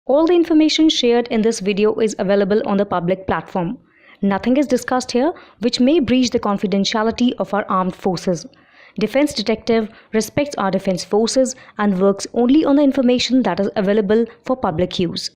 All the information shared in this video is available on the public platform. Nothing is discussed here which may breach the confidentiality of our armed forces. Defense Detective respects our defense forces and works only on the information that is available for public use.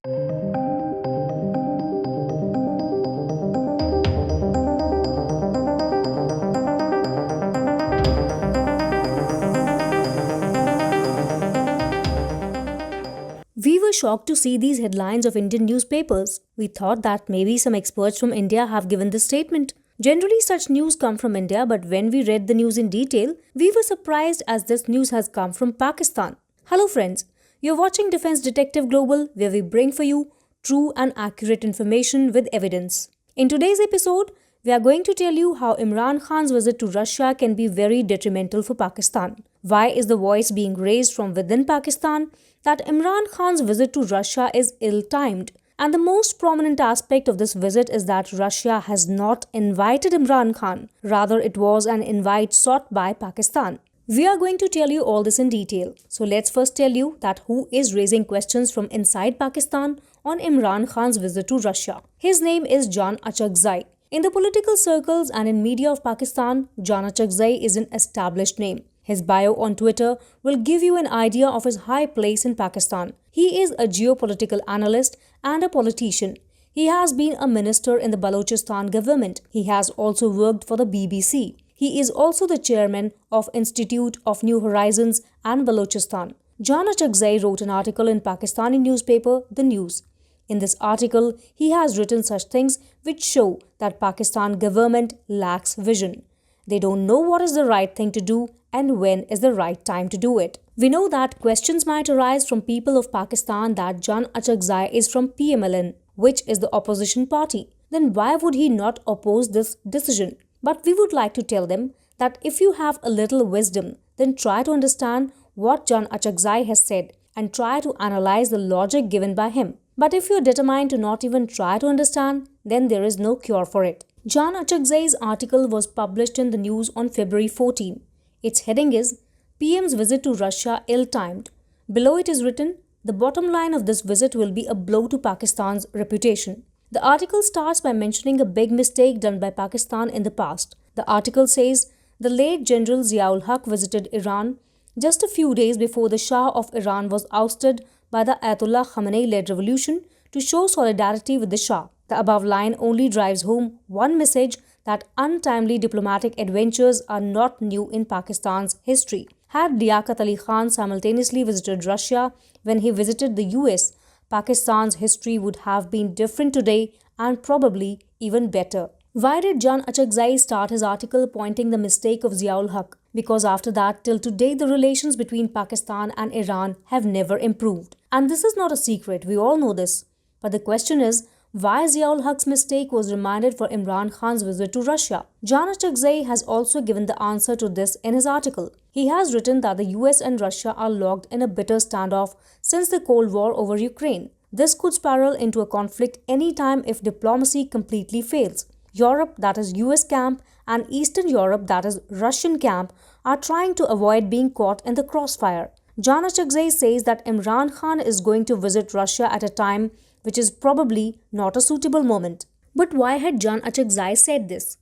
We were shocked to see these headlines of Indian newspapers. We thought that maybe some experts from India have given this statement. Generally, such news come from India, but when we read the news in detail, we were surprised as this news has come from Pakistan. Hello friends, you're watching Defense Detective Global, where we bring for you true and accurate information with evidence. In today's episode, we are going to tell you how Imran Khan's visit to Russia can be very detrimental for Pakistan. Why is the voice being raised from within Pakistan that Imran Khan's visit to Russia is ill-timed? And the most prominent aspect of this visit is that Russia has not invited Imran Khan. Rather, it was an invite sought by Pakistan. We are going to tell you all this in detail. So let's first tell you that who is raising questions from inside Pakistan on Imran Khan's visit to Russia. His name is Jan Achakzai. In the political circles and in media of Pakistan, Jan Achakzai is an established name. His bio on Twitter will give you an idea of his high place in Pakistan. He is a geopolitical analyst and a politician. He has been a minister in the Balochistan government. He has also worked for the BBC. He is also the chairman of Institute of New Horizons and Balochistan. Jan Achakzai wrote an article in Pakistani newspaper The News. In this article, he has written such things which show that Pakistan government lacks vision. They don't know what is the right thing to do and when is the right time to do it. We know that questions might arise from people of Pakistan that Jan Achakzai is from PMLN, which is the opposition party. Then why would he not oppose this decision? But we would like to tell them that if you have a little wisdom, then try to understand what Jan Achakzai has said and try to analyze the logic given by him. But if you are determined to not even try to understand, then there is no cure for it. Jan Achakzai's article was published in the news on February 14. Its heading is PM's visit to Russia ill-timed. Below it is written, the bottom line of this visit will be a blow to Pakistan's reputation. The article starts by mentioning a big mistake done by Pakistan in the past. The article says, the late General Ziaul Haq visited Iran just a few days before the Shah of Iran was ousted by the Ayatollah Khamenei-led revolution to show solidarity with the Shah. The above line only drives home one message, that untimely diplomatic adventures are not new in Pakistan's history. Had Liaquat Ali Khan simultaneously visited Russia when he visited the US, Pakistan's history would have been different today and probably even better. Why did Jan Achakzai start his article pointing the mistake of Ziaul Haq? Because after that, till today, the relations between Pakistan and Iran have never improved. And this is not a secret, we all know this. But the question is, why Ziaul Haq's mistake was remanded for Imran Khan's visit to Russia? Jan Achakzai has also given the answer to this in his article. He has written that the US and Russia are locked in a bitter standoff since the Cold War over Ukraine. This could spiral into a conflict anytime if diplomacy completely fails. Europe, that is US camp, and Eastern Europe, that is Russian camp, are trying to avoid being caught in the crossfire. Jan Achakzai says that Imran Khan is going to visit Russia at a time which is probably not a suitable moment. But why had Jan Achakzai said this?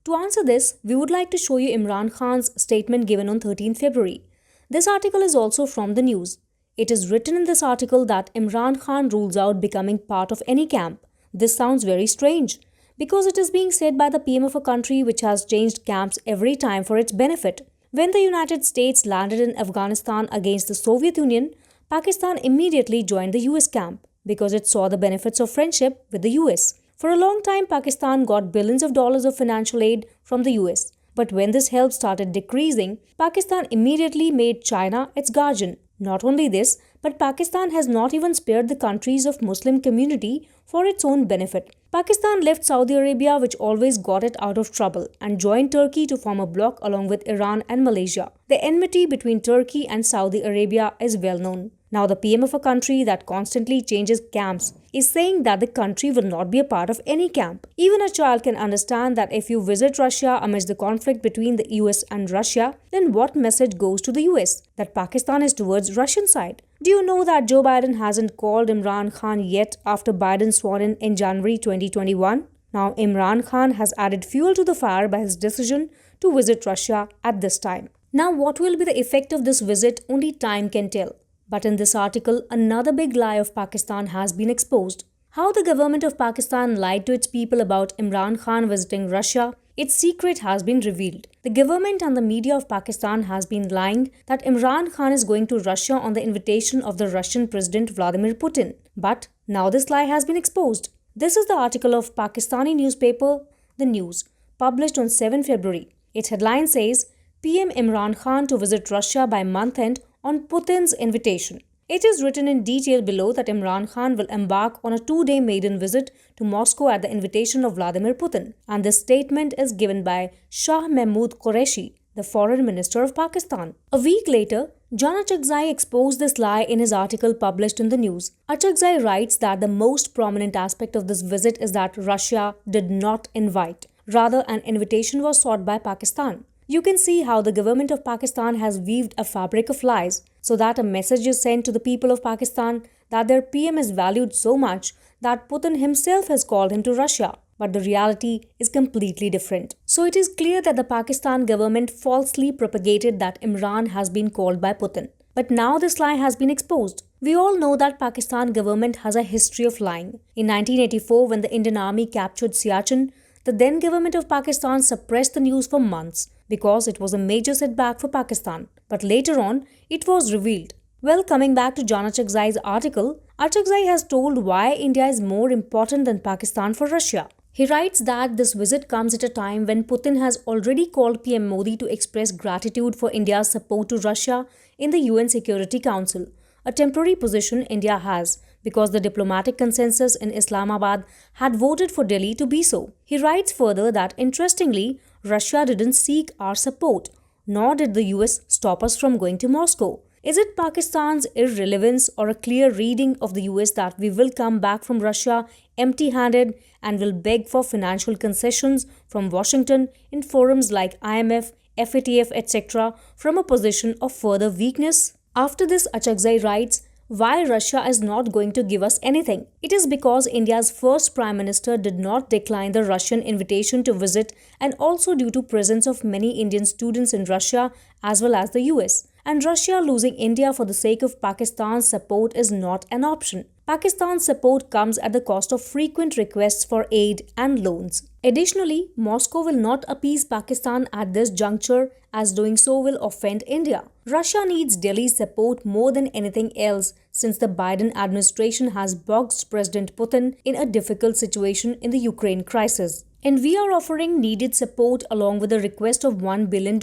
To answer this, we would like to show you Imran Khan's statement given on 13 February. This article is also from the news. It is written in this article that Imran Khan rules out becoming part of any camp. This sounds very strange, because it is being said by the PM of a country which has changed camps every time for its benefit. When the United States landed in Afghanistan against the Soviet Union, Pakistan immediately joined the US camp, because it saw the benefits of friendship with the US. For a long time, Pakistan got billions of dollars of financial aid from the US. But when this help started decreasing, Pakistan immediately made China its guardian. Not only this, but Pakistan has not even spared the countries of Muslim community for its own benefit. Pakistan left Saudi Arabia, which always got it out of trouble, and joined Turkey to form a bloc along with Iran and Malaysia. The enmity between Turkey and Saudi Arabia is well known. Now the PM of a country that constantly changes camps is saying that the country will not be a part of any camp. Even a child can understand that if you visit Russia amidst the conflict between the US and Russia, then what message goes to the US? That Pakistan is towards Russian side. Do you know that Joe Biden hasn't called Imran Khan yet after Biden sworn in January 2021? Now, Imran Khan has added fuel to the fire by his decision to visit Russia at this time. Now, what will be the effect of this visit, only time can tell. But in this article, another big lie of Pakistan has been exposed. How the government of Pakistan lied to its people about Imran Khan visiting Russia, its secret has been revealed. The government and the media of Pakistan has been lying that Imran Khan is going to Russia on the invitation of the Russian President Vladimir Putin. But now this lie has been exposed. This is the article of Pakistani newspaper The News, published on 7 February. Its headline says, PM Imran Khan to visit Russia by month end on Putin's invitation. It is written in detail below that Imran Khan will embark on a 2-day maiden visit to Moscow at the invitation of Vladimir Putin. And this statement is given by Shah Mahmood Qureshi, the Foreign Minister of Pakistan. A week later, John Achakzai exposed this lie in his article published in the news. Achakzai writes that the most prominent aspect of this visit is that Russia did not invite. Rather, an invitation was sought by Pakistan. You can see how the government of Pakistan has weaved a fabric of lies so that a message is sent to the people of Pakistan that their PM is valued so much that Putin himself has called him to Russia. But the reality is completely different. So it is clear that the Pakistan government falsely propagated that Imran has been called by Putin. But now this lie has been exposed. We all know that Pakistan government has a history of lying. In 1984, when the Indian army captured Siachen, the then government of Pakistan suppressed the news for months because it was a major setback for Pakistan. But later on, it was revealed. Well, coming back to John Achakzai's article, Achakzai has told why India is more important than Pakistan for Russia. He writes that this visit comes at a time when Putin has already called PM Modi to express gratitude for India's support to Russia in the UN Security Council, a temporary position India has because the diplomatic consensus in Islamabad had voted for Delhi to be so. He writes further that interestingly, Russia didn't seek our support, nor did the US stop us from going to Moscow. Is it Pakistan's irrelevance or a clear reading of the US that we will come back from Russia empty-handed and will beg for financial concessions from Washington in forums like IMF, FATF, etc. from a position of further weakness? After this, Achakzai writes, why Russia is not going to give us anything. It is because India's first Prime Minister did not decline the Russian invitation to visit and also due to presence of many Indian students in Russia as well as the US. And Russia losing India for the sake of Pakistan's support is not an option. Pakistan's support comes at the cost of frequent requests for aid and loans. Additionally, Moscow will not appease Pakistan at this juncture as doing so will offend India. Russia needs Delhi's support more than anything else since the Biden administration has boxed President Putin in a difficult situation in the Ukraine crisis. And we are offering needed support along with a request of $1 billion.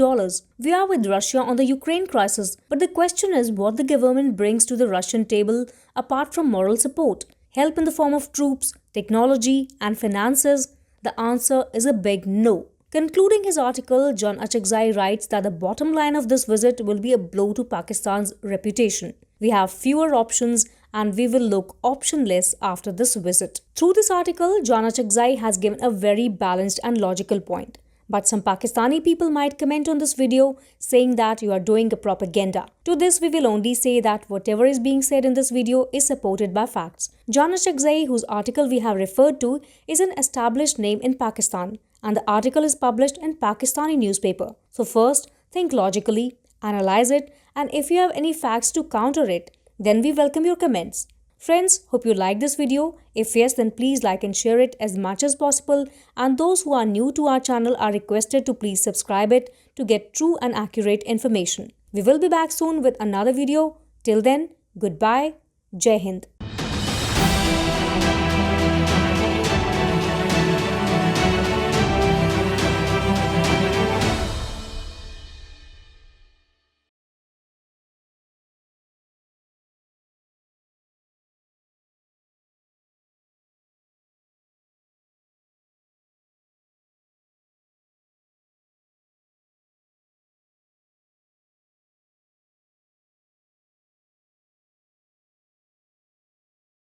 We are with Russia on the Ukraine crisis, but the question is what the government brings to the Russian table apart from moral support, help in the form of troops, technology, and finances. The answer is a big no. Concluding his article, John Achakzai writes that the bottom line of this visit will be a blow to Pakistan's reputation. We have fewer options and we will look optionless after this visit. Through this article, John Achakzai has given a very balanced and logical point. But some Pakistani people might comment on this video saying that you are doing a propaganda. To this, we will only say that whatever is being said in this video is supported by facts. John Achakzai, whose article we have referred to, is an established name in Pakistan, and the article is published in Pakistani newspaper. So first, think logically, analyze it, and if you have any facts to counter it, then we welcome your comments. Friends, hope you like this video. If yes, then please like and share it as much as possible. And those who are new to our channel are requested to please subscribe it to get true and accurate information. We will be back soon with another video. Till then, goodbye. Jai Hind.